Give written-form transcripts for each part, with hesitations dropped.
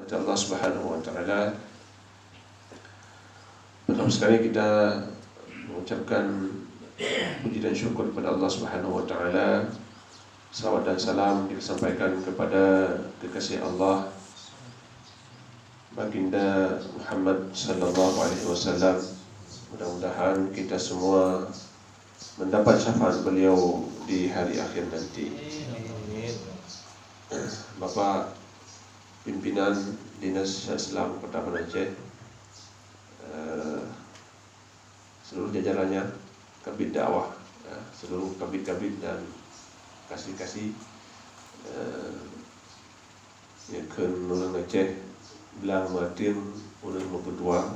kepada Allah Subhanahu wa taala. Pertama sekali kita mengucapkan puji dan syukur kepada Allah Subhanahu wa taala. Salawat dan salam kita sampaikan kepada kekasih Allah Baginda Muhammad sallallahu alaihi wasallam. Mudah-mudahan kita semua mendapat syafaat beliau di hari akhir nanti. Bapak pimpinan Dinas Islam Kota Banda Aceh, seluruh jajarannya, kabid dakwah, seluruh kabid-kabid dan kasih-kasih yang ke Nurang Aceh, belang matin ulun memperdua,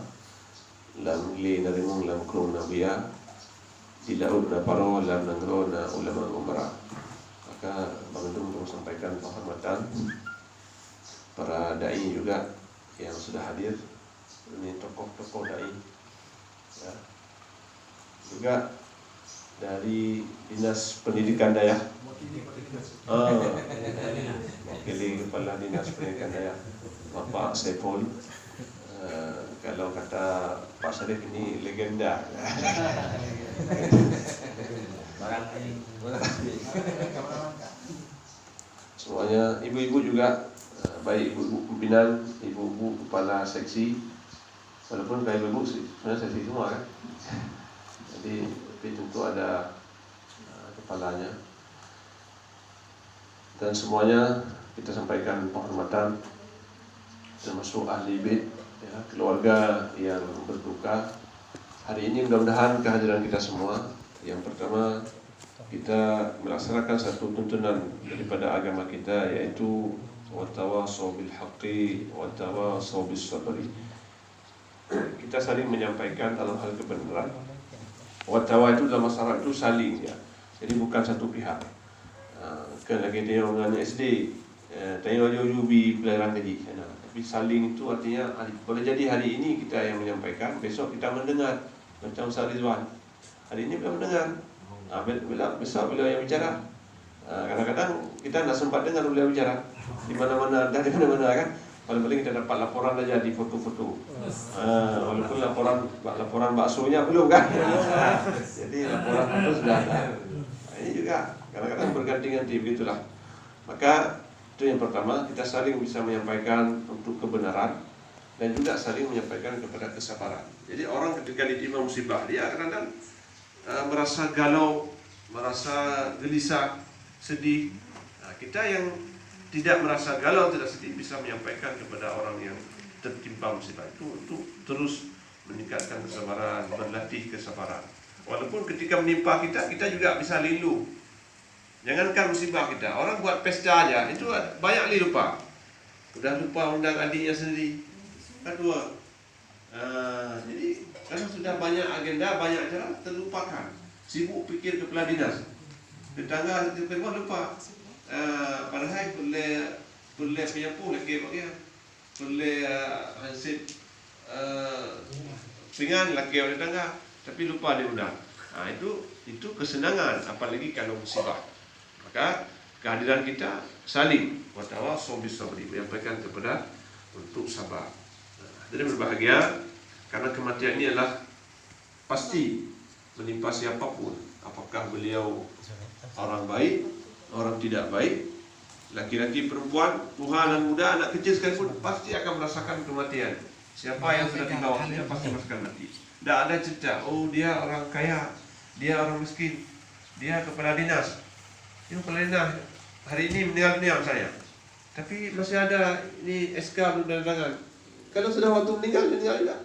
lam li narimung lam krung nabiya, dilaud na paro lam nangro na ulama umrah. Maka Bang Dum sampaikan penghormatan para dai juga yang sudah hadir, ini tokoh-tokoh dai, ya. Juga dari Dinas Pendidikan Daya, wakili Kepala Dinas Pendidikan Daya Bapak Saiful. Kalau kata Pak Syarif ini legenda. Semuanya ibu-ibu juga, baik ibu-ibu pimpinan, ibu-ibu kepala seksi, walaupun kayak ibu sebenarnya seksi semua kan. Jadi tapi tentu ada kepalanya. Dan semuanya kita sampaikan penghormatan, termasuk ahli bait, ya, keluarga yang berduka hari ini. Mudah-mudahan kehadiran kita semua, yang pertama kita melaksanakan satu tuntunan daripada agama kita, yaitu watawasau bil haqqi watawasau bis sabri. Kita saling menyampaikan dalam hal kebenaran. Watawa itu dalam masyarakat itu saling, ya. Jadi bukan satu pihak. Kan lagi tengok dengan SD, tengok UB pelajaran kaji. Tapi saling itu artinya boleh jadi hari ini kita yang menyampaikan, besok kita mendengar. Macam Ustaz Rizwan, hari ini beliau mendengar, besok beliau yang bicara. Kadang-kadang kita tak sempat dengar beliau bicara di mana-mana, dari mana-mana kan. Paling-paling kita dapat laporan saja di foto-foto. Walaupun laporan baksonya belum kan. Jadi laporan itu sudah ada. Ini juga kadang-kadang berganti-ganti, begitulah. Maka itu yang pertama, kita saling bisa menyampaikan untuk kebenaran dan juga saling menyampaikan kepada kesabaran. Jadi orang ketika ditimpa musibah, dia kadang-kadang merasa galau, merasa gelisah, sedih. Nah, kita yang tidak merasa galau, tidak sedih, bisa menyampaikan kepada orang yang tertimpa musibah itu untuk terus meningkatkan kesabaran, berlatih kesabaran. Walaupun ketika menimpa kita, kita juga bisa lindu. Jangankan musibah kita, orang buat pesta aja, itu banyak lupa. Udah lupa undang adiknya sendiri. Kedua, jadi karena sudah banyak agenda, banyak acara, terlupakan. Sibuk pikir kepala dinas. Tetangga tiba-tiba lupa. Padahal boleh penyapu lagi pakai, boleh hansip pingan lagi oleh tetangga, tapi lupa diundang. Nah, itu kesenangan, apalagi kalau musibah. Maka kehadiran kita saling watawasau bis sabri, menyampaikan kepada untuk sabar. Jadi berbahagia karena kematian ini adalah pasti menimpa siapapun, apakah beliau orang baik, orang tidak baik, laki-laki, perempuan, tua dan muda, anak kecil sekalipun pasti akan merasakan kematian. Siapa yang sudah tiba waktunya pasti merasakan mati. Tidak ada cerita, oh dia orang kaya, dia orang miskin, dia kepala dinas. Ini kepala dinas hari ini meninggal dunia saya, tapi masih ada ini SK belum ada tangan. Kalau sudah waktu meninggal juga.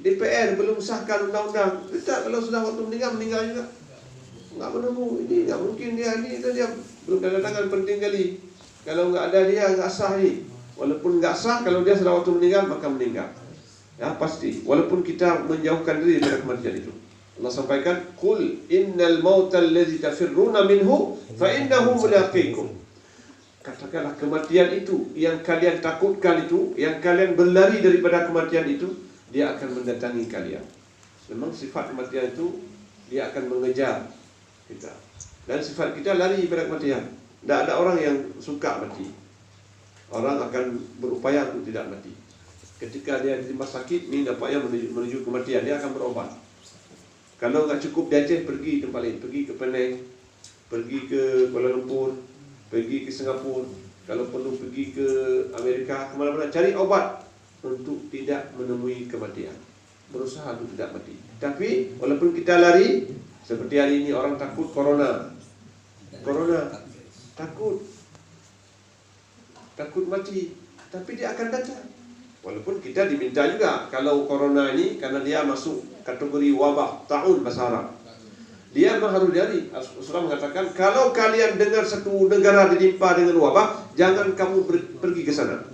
DPR belum sahkan undang-undang. Tidak, kalau sudah waktu meninggal juga. Enggak menemu, ini enggak mungkin dia belum tanda tangan, penting kali. Kalau enggak ada dia enggak sah ni. Walaupun enggak sah, kalau dia sudah waktu meninggal maka meninggal. Ya pasti. Walaupun kita menjauhkan diri dari kematian itu. Allah sampaikan, "Qul innal mautal ladzi tafirruna minhu fa innahu mulaqikum." Katakanlah kematian itu yang kalian takutkan itu, yang kalian berlari daripada kematian itu, dia akan mendatangi kalian. Memang sifat kematian itu dia akan mengejar kita. Dan sifat kita lari daripada kematian. Tidak ada orang yang suka mati. orang akan berupaya untuk tidak mati. Ketika dia di rumah sakit, ini nampaknya menuju kematian, dia akan berobat. Kalau nggak cukup di Aceh, pergi tempat lain, pergi ke Penang, pergi ke Kuala Lumpur, pergi ke Singapura, kalau perlu pergi ke Amerika, kemana-mana, cari obat untuk tidak menemui kematian, berusaha untuk tidak mati. Tapi walaupun kita lari, seperti hari ini orang takut corona, takut mati, tapi dia akan datang. Walaupun kita diminta juga, kalau corona ini karena dia masuk kategori wabah ta'un bahasa Arab, dia memang harus dari. Rasulullah mengatakan, kalau kalian dengar satu negara ditimpa dengan wabah, jangan kamu pergi ke sana.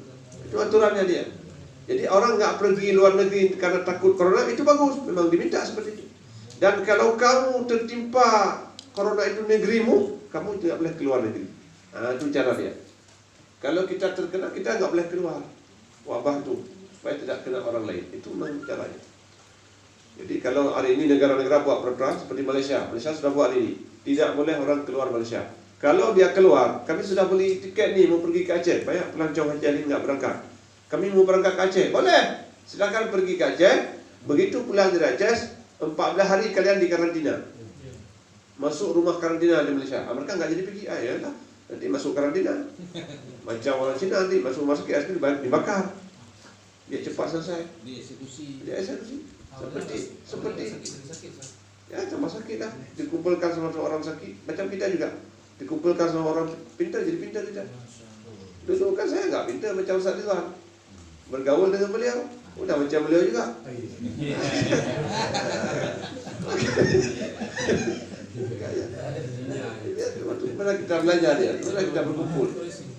Itu aturannya dia. Jadi orang nggak pergi luar negeri karena takut corona, itu bagus, memang diminta seperti itu. Dan kalau kamu tertimpa corona itu negerimu, kamu tidak boleh keluar negeri. Nah, itu cara dia. Kalau kita terkena, kita nggak boleh keluar wabah itu, supaya tidak kena orang lain. Itu memang caranya. Jadi kalau hari ini negara-negara buat peraturan seperti Malaysia sudah buat hari ini, tidak boleh orang keluar Malaysia. Kalau dia keluar, kami sudah beli tiket nih mau pergi ke Aceh, banyak pelancong Aceh ini nggak berangkat. Kami mau berangkat ke Aceh, boleh, silakan pergi ke Aceh. Begitu pulang dari Aceh, 14 hari kalian di karantina, masuk rumah karantina di Malaysia. Mereka nggak jadi pergi, ya lah, nanti masuk karantina. Macam orang Cina nanti masuk asli dibakar, dia cepat selesai, dieksekusi. Seperti ya, tambah sakit lah, dikumpulkan sama orang sakit, macam kita juga dikumpulkan sama orang pintar, jadi pintar kita. Dulu kan saya nggak pintar macam Ustaz Ridwan, bergaul dengan beliau, udah macam beliau juga. Mana kita belajar dia, mana kita berkumpul.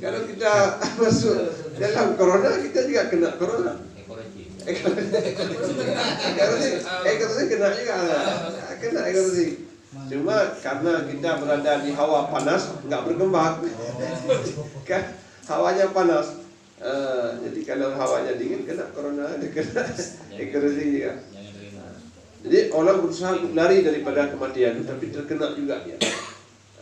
Kalau kita masuk dalam corona, kita juga kena corona. Ekonomi kena juga, kena ekonomi. Cuma karena kita berada di hawa panas, nggak berkembang. Kan hawanya panas. Jadi kalau hawanya dingin, kena corona, kena ekonomi juga. Jadi orang berusaha untuk lari daripada kematian, tapi terkena juga dia.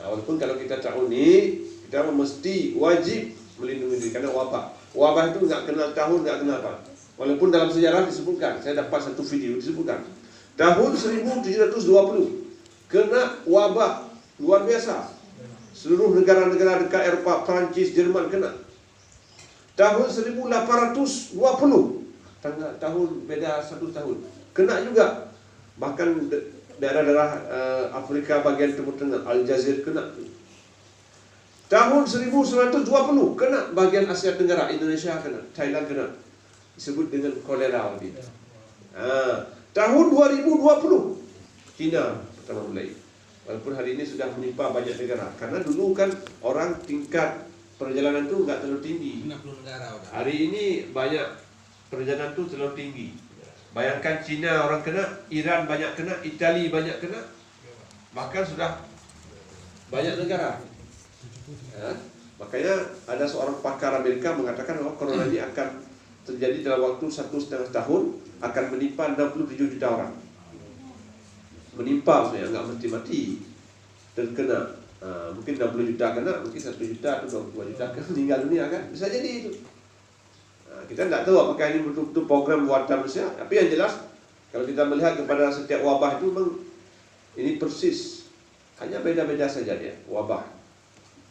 Walaupun kalau kita tahu ni, kita mesti wajib melindungi diri karena wabah. Wabah itu nggak kenal tahun, nggak kenal apa. Walaupun dalam sejarah disebutkan, saya dapat satu video disebutkan, tahun 1720 kena wabah luar biasa. Seluruh negara-negara dekat Eropah, Prancis, Jerman kena. Tahun 1820, tahun beda 1 tahun, kena juga. Bahkan daerah-daerah Afrika bagian Timur Tengah, Aljazair kena. Tahun 1920 kena bagian Asia Tenggara, Indonesia kena, Thailand kena. Disebut dengan kolera lebih. Tahun 2020 China pertama mulai. Walaupun hari ini sudah menimpa banyak negara. Karena dulu kan orang tingkat perjalanan itu nggak terlalu tinggi. Hari ini banyak perjalanan itu terlalu tinggi. Bayangkan China orang kena, Iran banyak kena, Itali banyak kena, bahkan sudah banyak negara. Makanya ada seorang pakar Amerika mengatakan bahwa corona ini akan terjadi dalam waktu 1,5 tahun, akan menimpa 67 juta orang. Menimpa maksudnya, nggak mati-mati, terkena. Mungkin 60 juta kena, mungkin 1 juta atau 2 juta meninggal dunia kan, bisa jadi itu. Kita tidak tahu apakah ini betul-betul program buatan manusia, tapi yang jelas kalau kita melihat kepada setiap wabah itu memang ini persis, hanya beda-beda saja dia wabah.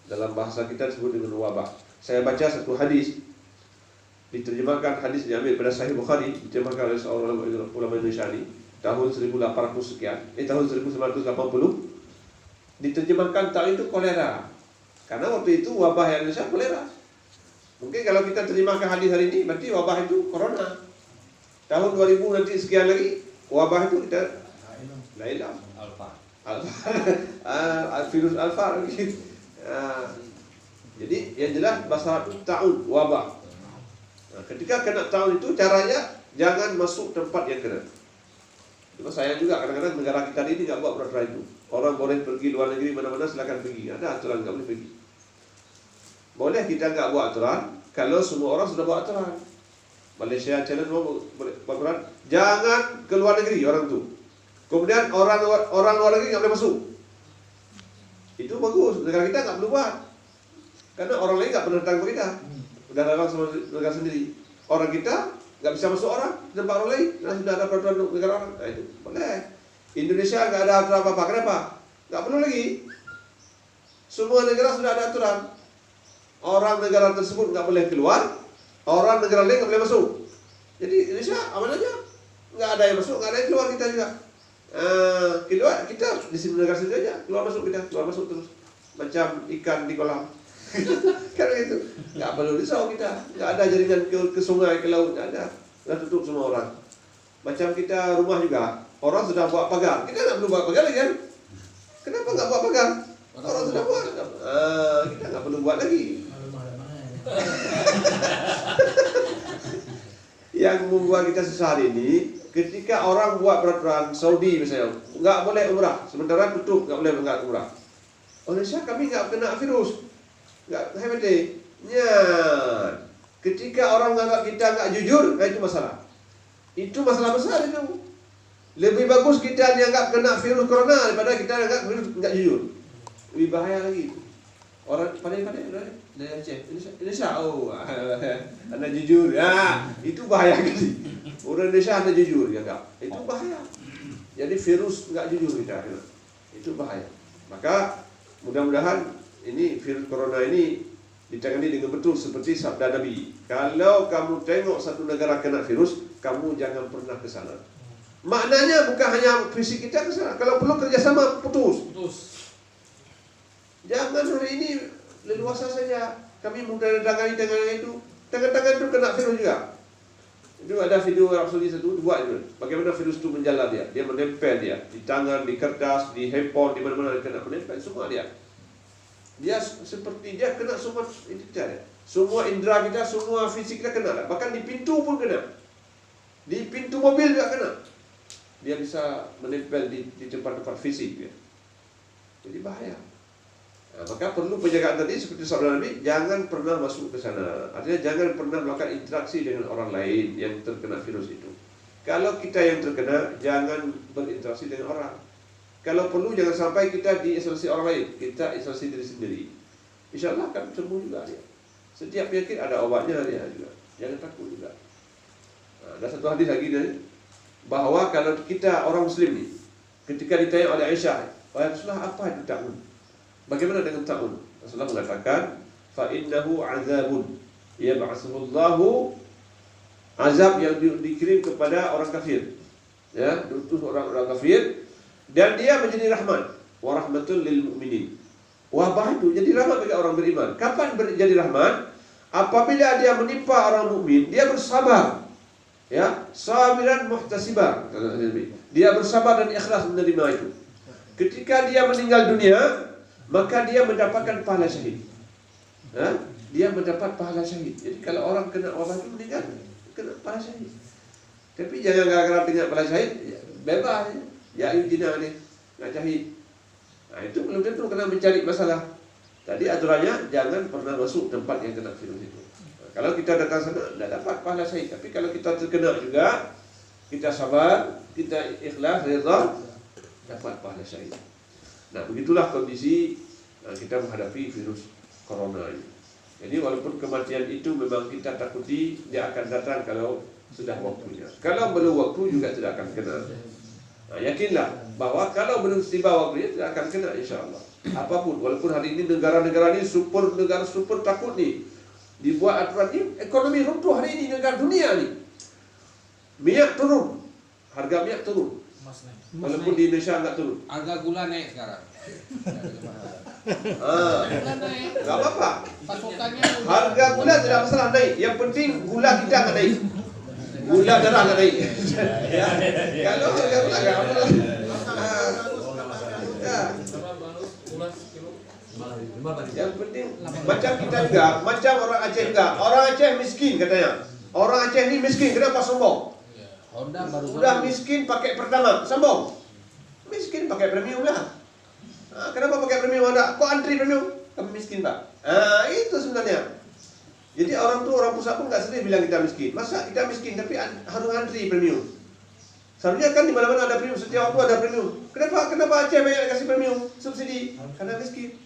Dalam bahasa kita disebut dengan wabah. Saya baca satu hadis, diterjemahkan, hadis diambil pada Sahih Bukhari, diterjemahkan oleh seorang ulama Indonesia ini tahun 1800 sekian, tahun 1980, diterjemahkan tahun itu kolera. Karena waktu itu wabah yang Indonesia kolera. Mungkin kalau kita terjemahkan hadis hari ini, berarti wabah itu corona. Tahun 2000 nanti sekian lagi, wabah itu kita Lailah virus alfa lagi. Jadi yang jelas bahasa tahun wabah. Ketika kena tahun itu caranya jangan masuk tempat yang kena. Cuma saya juga kadang-kadang negara kita ini nggak buat peraturan itu. Orang boleh pergi luar negeri mana-mana silakan pergi. Ada aturan nggak boleh pergi. Boleh kita nggak buat aturan kalau semua orang sudah buat aturan. Malaysia challenge mau buat aturan jangan ke luar negeri orang itu. Kemudian orang luar negeri nggak boleh masuk. Itu bagus. Negara kita nggak perlu buat. Karena orang lain nggak pernah datang ke kita. Udah larang sama negara sendiri. Orang kita nggak bisa masuk orang tempat orang lain. Nah, sudah ada peraturan negara orang. Nah, itu boleh. Indonesia nggak ada aturan apa-apa. Kenapa? Nggak perlu lagi. Semua negara sudah ada aturan. Orang negara tersebut nggak boleh keluar. Orang negara lain nggak boleh masuk. Jadi Indonesia aman aja. Nggak ada yang masuk, nggak ada yang keluar kita juga. Kita di sini negara sendiri aja. Keluar masuk terus. Macam ikan di kolam. Kan gitu. Nggak perlu risau kita. Nggak ada jaringan ke sungai, ke laut. Nggak ada. Sudah tutup semua orang. Macam kita rumah juga. Orang sudah buat pagar. Kita nggak perlu buat pagar lagi kan? Kenapa nggak buat pagar? Orang sudah buat. Kita nggak perlu buat lagi. Yang membuat kita susah hari ini, ketika orang buat peraturan Saudi misalnya, nggak boleh umrah. Sementara tutup, nggak boleh umrah. Indonesia kami nggak kena virus. Nggak hebat deh. Ketika orang menganggap kita nggak jujur, nah itu masalah. Itu masalah besar itu. Lebih bagus kita dianggap kena virus corona daripada kita dianggap virus nggak jujur. Lebih bahaya lagi. Orang pandai-pandai dari Aceh, Indonesia, anda jujur, ya itu bahaya kali. Orang Indonesia anda jujur, ya enggak, itu bahaya. Jadi virus nggak jujur kita, itu bahaya. Maka mudah-mudahan ini virus corona ini ditangani dengan betul seperti sabda Nabi. Kalau kamu tengok satu negara kena virus, kamu jangan pernah ke sana. Maknanya bukan hanya fisik kita ke sana. Kalau perlu kerjasama, putus. Jangan hari ini leluasa saja. Kami mudah tangani itu. Tangan-tangan itu kena virus juga. Itu ada video Rapsodi satu buat itu. Bagaimana virus itu menjalar dia. Dia menempel dia di tangan, di kertas, di handphone, di mana-mana dia kena menempel semua dia. Dia seperti dia kena semua ini kita. Semua indera kita, semua fisik kita kena. Bahkan di pintu pun kena. Di pintu mobil juga kena. Dia bisa menempel di tempat-tempat fisik dia. Jadi bahaya. Nah, maka perlu penjagaan tadi seperti sabda Nabi, jangan pernah masuk ke sana. Artinya jangan pernah melakukan interaksi dengan orang lain yang terkena virus itu. Kalau kita yang terkena, jangan berinteraksi dengan orang. Kalau perlu jangan sampai kita diisolasi orang lain, kita isolasi diri sendiri. Insya Allah akan sembuh juga dia. Setiap penyakit ada obatnya dia juga. Jangan takut juga. Nah, ada satu hadis lagi dari bahwa kalau kita orang Muslim ni, ketika ditanya oleh Aisyah, wahai Rasulullah, apa itu ta'un? Bagaimana dengan ta'un? Rasulullah mengatakan, fa innahu azabun yab'atsuhullahu, azab yang dikirim kepada orang kafir. Ya, diutus orang-orang kafir dan dia menjadi rahmat, wa rahmatul lil mu'minin. Wabah itu jadi rahmat bagi orang beriman. Kapan jadi rahmat? Apabila dia menimpa orang mukmin, dia bersabar. Ya, sabiran muhtasibar. Dia bersabar dan ikhlas menerima itu. Ketika dia meninggal dunia, maka dia mendapatkan pahala syahid. Dia mendapat pahala syahid. Jadi kalau orang kena wabah itu meninggal, kena pahala syahid. Tapi jangan gara-gara dengan pahala syahid bebas. Ya jina ni nak syahid. Nah, itu belum tentu kena mencari masalah. Tadi aturannya jangan pernah masuk tempat yang kena virus itu. Nah, kalau kita datang sana tidak dapat pahala syahid. Tapi kalau kita terkena juga, kita sabar, kita ikhlas, redha, dapat pahala syahid. Nah, begitulah kondisi kita menghadapi virus corona ini. Jadi walaupun kematian itu memang kita takuti, dia akan datang kalau sudah waktunya. Kalau belum waktu juga tidak akan kena. Nah, yakinlah bahwa kalau belum tiba waktunya tidak akan kena, insyaAllah. Apapun, walaupun hari ini negara-negara ini negara super takut nih, dibuat aturan ini, ekonomi runtuh hari ini negara dunia nih. Minyak turun, harga minyak turun. Walaupun di Indonesia enggak turun. Harga gula naik sekarang. Enggak apa-apa. Pasokannya Harga gula tidak masalah naik. Yang penting gula kita enggak naik. Gula darah enggak naik. Ya. Kalau harga gula enggak apa-apa. Yang penting macam kita juga, macam orang Aceh juga. Orang Aceh miskin katanya. Orang Aceh ni miskin, kenapa sombong? Sudah miskin pakai pertama, sombong. Miskin pakai premium lah. Kenapa pakai premium anda? Kok antri premium? Kami miskin pak. Itu sebenarnya. Jadi orang pusat pun nggak sedih bilang kita miskin. Masa kita miskin tapi harus antri premium? Seharusnya kan di mana-mana ada premium, setiap waktu ada premium. Kenapa Aceh banyak kasih premium subsidi? Karena miskin.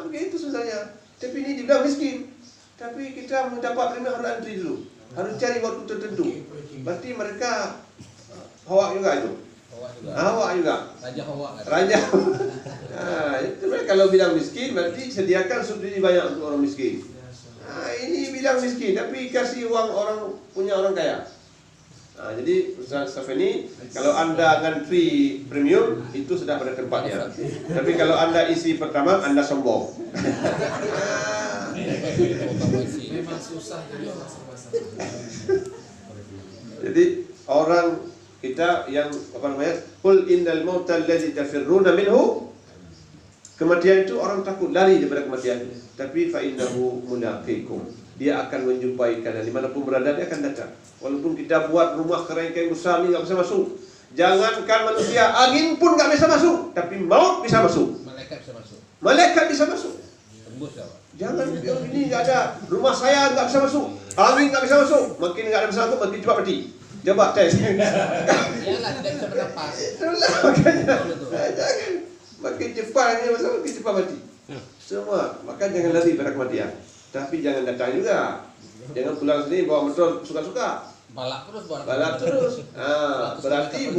Begitu sebenarnya. Tapi ini dibilang miskin. Tapi kita mendapat premium harus antri dulu. Harus cari waktu tertentu. Berarti mereka hawak juga itu. Hawak juga. Raja hawak kan. Raja. Nah, itu kalau bilang miskin berarti sediakan subsidi banyak untuk orang miskin. Nah, ini bilang miskin tapi kasih uang orang punya orang kaya. Nah, jadi Ustaz Safeni, kalau Anda ngantri premium itu sudah pada tempatnya. Tapi kalau Anda isi pertama, Anda sombong. Memang susah jadi orang serba-serba. Jadi orang kita yang apa namanya? Qul innal mautal ladzi tafirruna minhu. Kematian itu orang takut lari daripada kematian. Tapi fa innahu mulaqikum. Dia akan menjumpai kalian dimanapun berada, dia akan datang. Walaupun kita buat rumah kerangkai besar ni tak bisa masuk. Jangankan manusia, angin pun tak bisa masuk. Tapi maut bisa masuk. Malaikat bisa masuk. Malaikat bisa masuk. Tembus tak? Jangan bilang ini tak ada. Rumah saya tak bisa masuk. Angin tak bisa masuk. Makin tak ada bisa masuk, makin cepat mati. Coba tes. Iyalah, tidak bisa bernapas. Itulah makanya. Jangan. Makin cepat ni masa makin cepat mati. Semua. Maka jangan lari pada kematian. Tapi jangan datang juga. Jangan pulang sendiri bawa motor suka-suka. Balap terus bawa. Balap terus. Berarti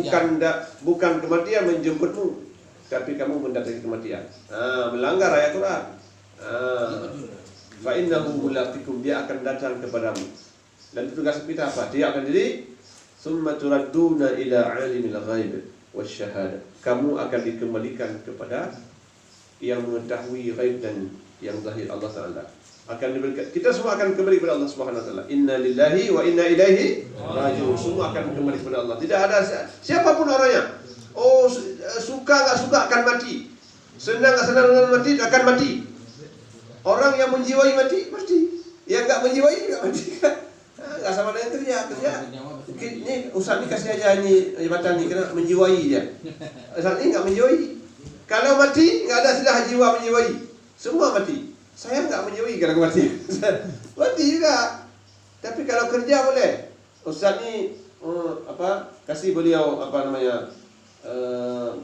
bukan kematian menjemputmu, tapi kamu mendatangi kematian. Melanggar ayat Quran. Fa innahu mulaqikum, dia akan datang kepadamu. Dan tugas kita apa? Dia akan jadi summa turadduna ila alimil ghaib wasyahada. Kamu akan dikembalikan kepada yang mengetahui ghaib dan yang zahir, Allah Taala. Akan diberikan, kita semua akan kembali kepada Allah Subhanahu wa taala. Inna lillahi wa inna ilaihi raji'un. Semua akan kembali kepada Allah. Tidak ada siapapun orangnya. Oh, suka enggak suka akan mati. Senang enggak senang dengan mati akan mati. Orang yang menjiwai mati, mati. Yang enggak menjiwai enggak mati. Enggak sama dengan kerja. Ini Ustaz ni kasih aja ni jabatan ni kena menjiwai dia. Ustaz ni enggak menjiwai. Kalau mati enggak ada sudah jiwa menjiwai. Semua mati. Saya enggak menjiwai kalau mati. Mati juga. Tapi kalau kerja boleh. Ustaz ni kasih beliau apa namanya?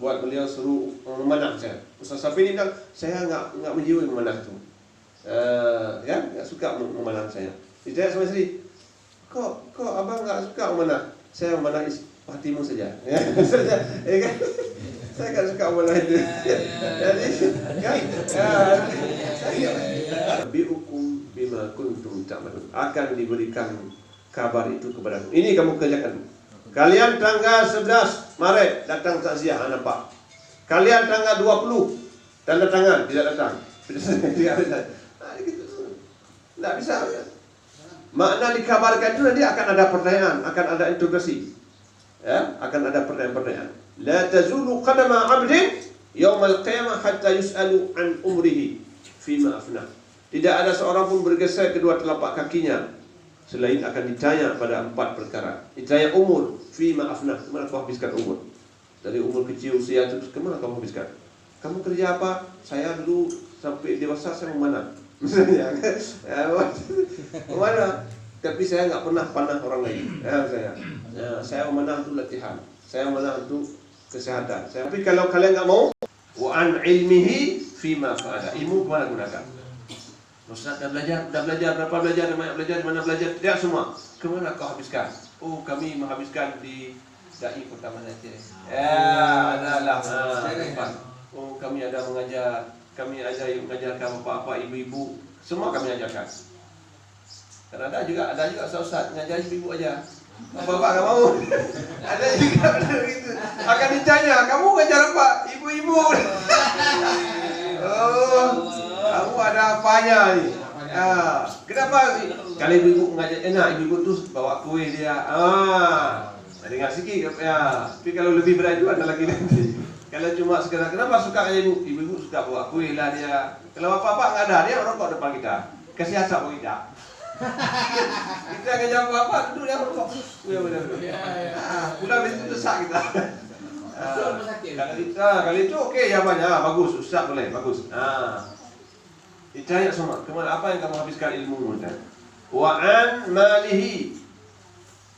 Buat beliau suruh memanah saya. Ustaz Safi ni bilang saya enggak menjiwai memanah tu. Enggak suka memanah saya. Dia sama isteri. Kok abang enggak suka memanah? Saya memanah hatimu saja. Kan? Saya enggak suka memanah itu. Jadi kan? Biukum bima kuntum ta'malun, akan diberikan kabar itu kepadamu. Ini kamu kerjakan. Kalian tanggal 11 Maret datang takziah, nampak. Kalian tanggal 20 tanda tangan, tidak datang. Tidak bisa. Makna dikabarkan itu nanti akan ada pertanyaan, akan ada interogasi. Ya, akan ada pertanyaan-pertanyaan. La tazulu qadama 'abdin yaumal qiyamah hatta yus'alu an umrihi fima afnah. Tidak ada seorang pun bergeser kedua telapak kakinya selain akan ditanya pada 4 perkara. Ditanya umur, fima afnah, kemana kau habiskan umur? Dari umur kecil usia terus kemana kau habiskan? Kamu kerja apa? Saya dulu sampai dewasa saya memanah. Misalnya, memanah. Tapi saya enggak pernah panah orang lain. Saya memanah untuk latihan. Saya memanah untuk kesehatan. Tapi kalau kalian enggak mau, wa an ilmihi fima fa'ala. Ilmu kemana gunakan? Ustaz dah belajar berapa belajar, di mana belajar, tidak semua. Kemana kau habiskan? Oh, kami menghabiskan di Dai Kota Malaysia. Adalah. Oh, kami ada mengajar, kami mengajarkan bapak-bapak, ibu-ibu, semua kami ajarkan. Dan ada juga ustaz mengajar ibu-ibu aja. Bapak enggak mau. Ada juga begitu. Akan ditanya, kamu mengajar apa? Ibu-ibu. Oh, kamu ada apanya ni? Kenapa? Kalau ibu-ibu mengajar enak, ibu-ibu tu bawa kuih dia. Dengar sikit ya. Tapi kalau lebih berat itu ada lagi nanti. Kalau cuma sekedar kenapa suka ibu? Ibu-ibu suka bawa kuih lah dia. Kalau bapak-bapak enggak ada, dia merokok depan kita. Kasih asap bagi kita. Kita akan jawab apa? Duduk dia merokok. Pulang dari situ desak kita. Kali itu okey jawabannya, bagus, ustaz boleh, bagus. Ditanya semua, kemana apa yang kamu habiskan ilmu kita? Wa an malihi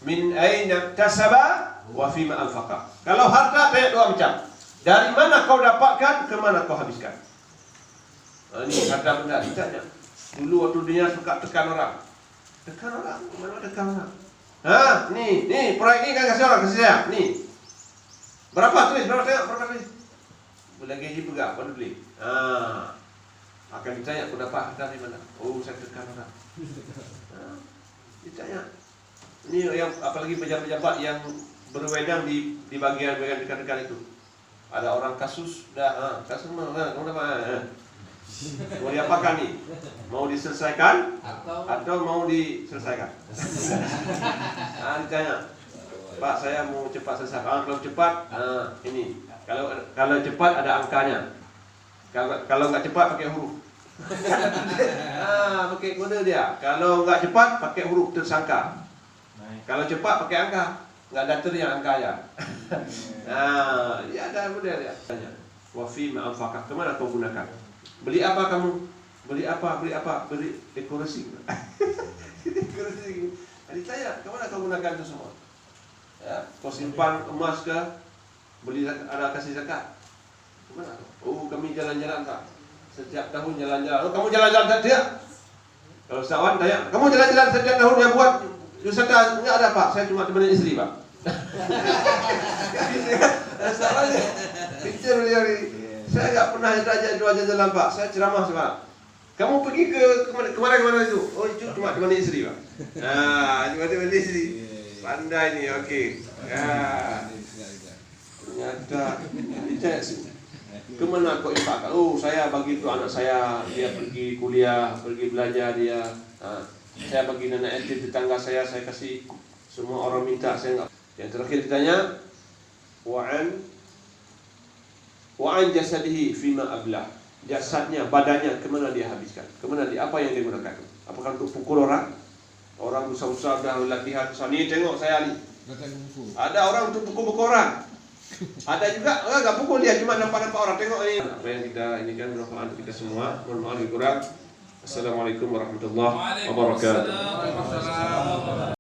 min aina kasaba wa fima anfaqa. Kalau harta banyak dua macam. Dari mana kau dapatkan, ke mana kau habiskan? Ini harta benda ditanya. Dulu waktu dia suka tekan orang. Tekan orang, mana tekan orang? Ha, nih, proyek ini kan kasih orang, kasih saya. Nih. Berapa tulis? Berapa tulis? Boleh gaji pegang, baru beli. Akan ditanya, aku dapat dari mana? Oh, saya tekan orang. Ditanya. Ini yang apalagi pejabat-pejabat yang berwenang di bagian-bagian dekat-dekat itu. Ada orang kasus, kasus mana? Kamu dapat? Mau diapakan nih? Mau diselesaikan atau mau diselesaikan? Ditanya, Pak, saya mau cepat selesaikan. Kalau cepat, ini. Kalau cepat ada angkanya. Kalau nggak cepat pakai huruf. Pakai kode dia. Kalau nggak cepat pakai huruf tersangka. Kalau cepat pakai angka. Nggak ada yang angka ya. Dia ada model ya. Tanya, wafi ma'afakah, kemana kau gunakan? Beli apa kamu? Beli apa? Beli dekorasi. Dekorasi. Ditanya, kemana kau gunakan itu semua? Ya, kau simpan emas ke? Beli ada kasih zakat? Kemana? Oh, kami jalan-jalan tak? Setiap tahun jalan-jalan. Oh, kamu jalan-jalan tak dia? Kalau sawan tanya, kamu jalan-jalan setiap tahun yang buat wisata? Enggak ada Pak, saya cuma temenin istri Pak. Salahnya, pikir dia ni. Saya enggak pernah jalan Pak. Saya ceramah Pak. Kamu pergi ke kemana itu? Oh, itu cuma temenin istri Pak. Cuma temenin istri. Pandai ni, okey. Ternyata dia kemana kau infakkan? Oh, saya bagi tu anak saya, dia pergi kuliah, pergi belajar dia. Saya bagi nenek yatim tetangga saya kasih. Semua orang minta, saya enggak. Yang terakhir ditanya, wa'an jasadihi fima ablah. Jasadnya, badannya kemana dia habiskan? Kemana dia? Apa yang dia gunakan? Apakah untuk pukul orang? Orang besar-besar dah latihan sana. Ni tengok saya ni. Ada orang untuk pukul orang. Ada juga orang enggak pukul dia, cuma nampak-nampak orang. Tengok ni. Apa yang kita ini kan bermanfaat untuk kita semua. Mohon maaf kurang. Assalamualaikum warahmatullahi wabarakatuh.